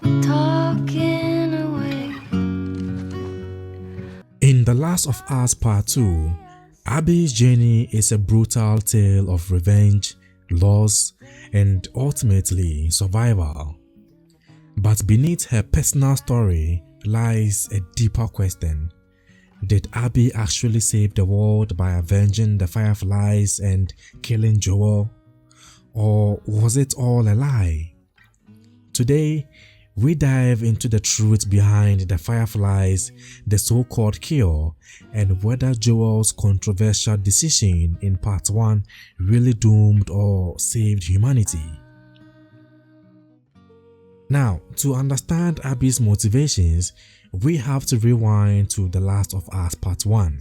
talking away. In The Last of Us Part 2, Abby's journey is a brutal tale of revenge, loss, and ultimately survival. But beneath her personal story lies a deeper question. Did Abby actually save the world by avenging the Fireflies and killing Joel? Or was it all a lie? Today, we dive into the truth behind the Fireflies, the so-called cure, and whether Joel's controversial decision in Part 1 really doomed or saved humanity. Now, to understand Abby's motivations, we have to rewind to The Last of Us Part 1.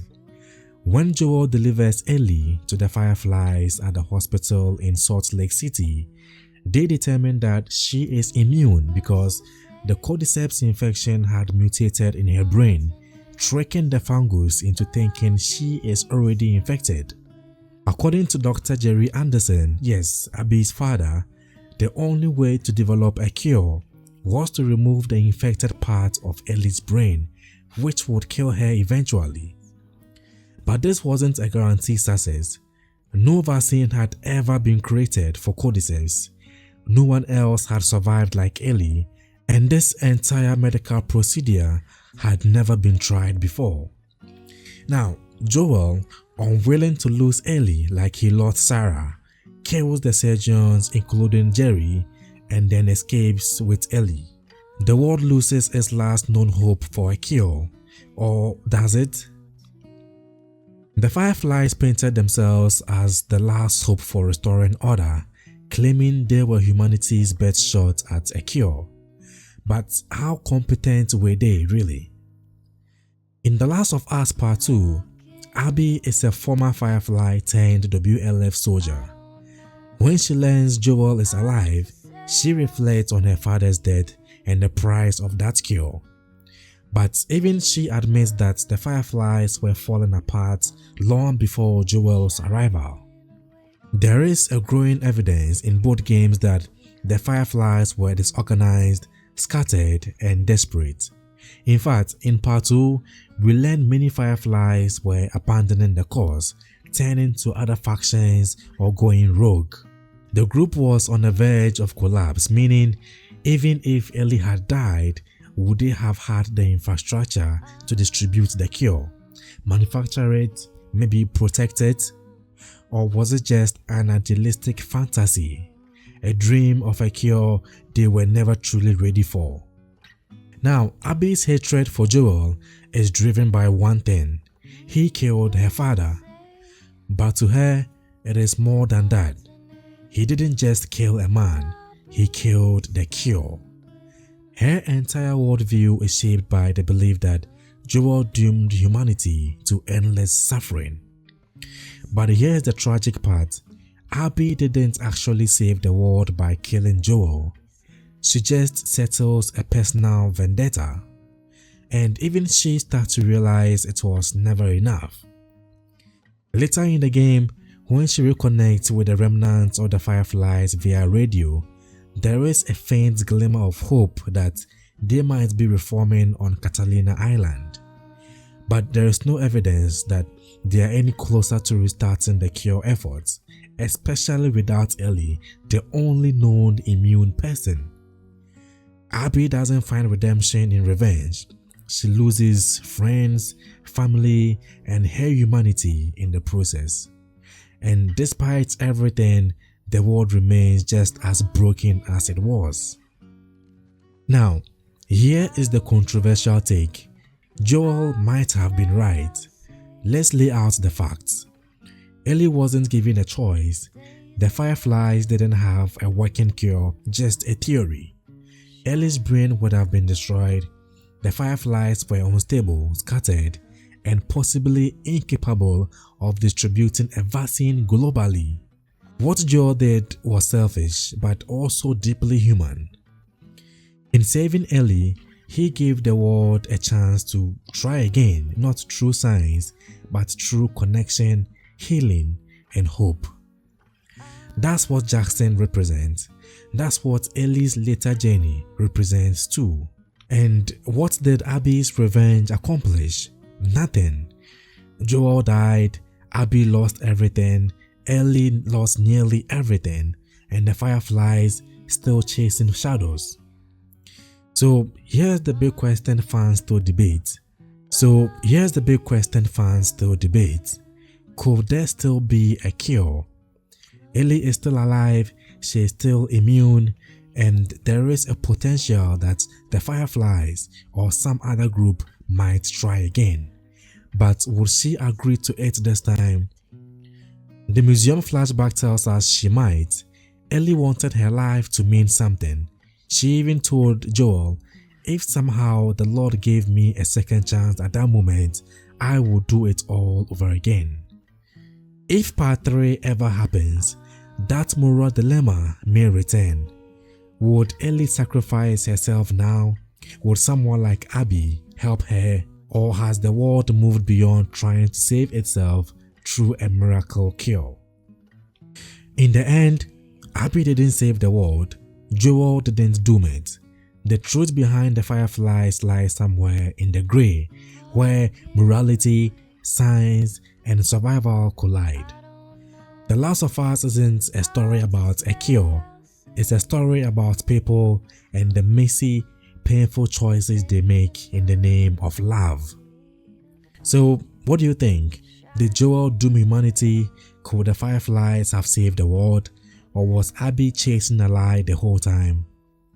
When Joel delivers Ellie to the Fireflies at the hospital in Salt Lake City, they determine that she is immune because the cordyceps infection had mutated in her brain, tricking the fungus into thinking she is already infected. According to Dr. Jerry Anderson, yes, Abby's father, the only way to develop a cure was to remove the infected part of Ellie's brain, which would kill her eventually. But this wasn't a guaranteed success. No vaccine had ever been created for cordyceps. No one else had survived like Ellie, and this entire medical procedure had never been tried before. Now, Joel, unwilling to lose Ellie like he lost Sarah, kills the surgeons including Jerry and then escapes with Ellie. The world loses its last known hope for a cure, or does it? The Fireflies painted themselves as the last hope for restoring order, claiming they were humanity's best shot at a cure. But how competent were they really? In The Last of Us Part 2, Abby is a former Firefly turned WLF soldier. When she learns Joel is alive, she reflects on her father's death and the price of that cure. But even she admits that the Fireflies were falling apart long before Joel's arrival. There is a growing evidence in both games that the Fireflies were disorganized, scattered, and desperate. In fact, in Part 2, we learn many Fireflies were abandoning the cause, turning to other factions or going rogue. The group was on the verge of collapse, meaning even if Ellie had died, would they have had the infrastructure to distribute the cure, manufacture it, maybe protect it? Or was it just an idealistic fantasy, a dream of a cure they were never truly ready for? Now, Abby's hatred for Joel is driven by one thing: he killed her father. But to her, it is more than that. He didn't just kill a man, he killed the cure. Her entire worldview is shaped by the belief that Joel doomed humanity to endless suffering. But here's the tragic part: Abby didn't actually save the world by killing Joel. She just settles a personal vendetta. And even she starts to realize it was never enough. Later in the game, when she reconnects with the remnants of the Fireflies via radio, there is a faint glimmer of hope that they might be reforming on Catalina Island. But there is no evidence that they are any closer to restarting the cure efforts, especially without Ellie, the only known immune person. Abby doesn't find redemption in revenge. She loses friends, family, and her humanity in the process. And despite everything, the world remains just as broken as it was. Now, here is the controversial take. Joel might have been right. Let's lay out the facts. Ellie wasn't given a choice. The Fireflies didn't have a working cure, just a theory. Ellie's brain would have been destroyed. The Fireflies were unstable, scattered, and possibly incapable of distributing a vaccine globally. What Joel did was selfish, but also deeply human. In saving Ellie, he gave the world a chance to try again, not through science, but through connection, healing, and hope. That's what Jackson represents. That's what Ellie's later journey represents too. And what did Abby's revenge accomplish? Nothing. Joel died, Abby lost everything, Ellie lost nearly everything, and the Fireflies still chasing shadows. So here's the big question fans still debate. Could there still be a cure? Ellie is still alive, she is still immune, and there is a potential that the Fireflies or some other group might try again. But would she agree to it this time? The museum flashback tells us she might. Ellie wanted her life to mean something. She even told Joel, if somehow the Lord gave me a second chance at that moment, I would do it all over again. If part 3 ever happens, that moral dilemma may return. Would Ellie sacrifice herself now? Would someone like Abby help her? Or has the world moved beyond trying to save itself through a miracle cure? In the end, Abby didn't save the world, Joel didn't doom it. The truth behind the Fireflies lies somewhere in the grey, where morality, science, and survival collide. The Last of Us isn't a story about a cure, it's a story about people and the messy, painful choices they make in the name of love. So, what do you think? Did Joel doom humanity? Could the Fireflies have saved the world? Or was Abby chasing a lie the whole time?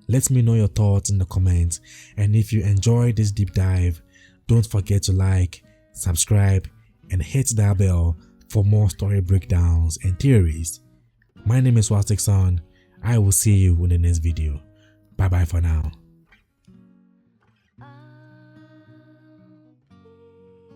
Let me know your thoughts in the comments, and if you enjoyed this deep dive, don't forget to like, subscribe, and hit that bell for more story breakdowns and theories. My name is wasticSON. I will see you in the next video. Bye bye for now.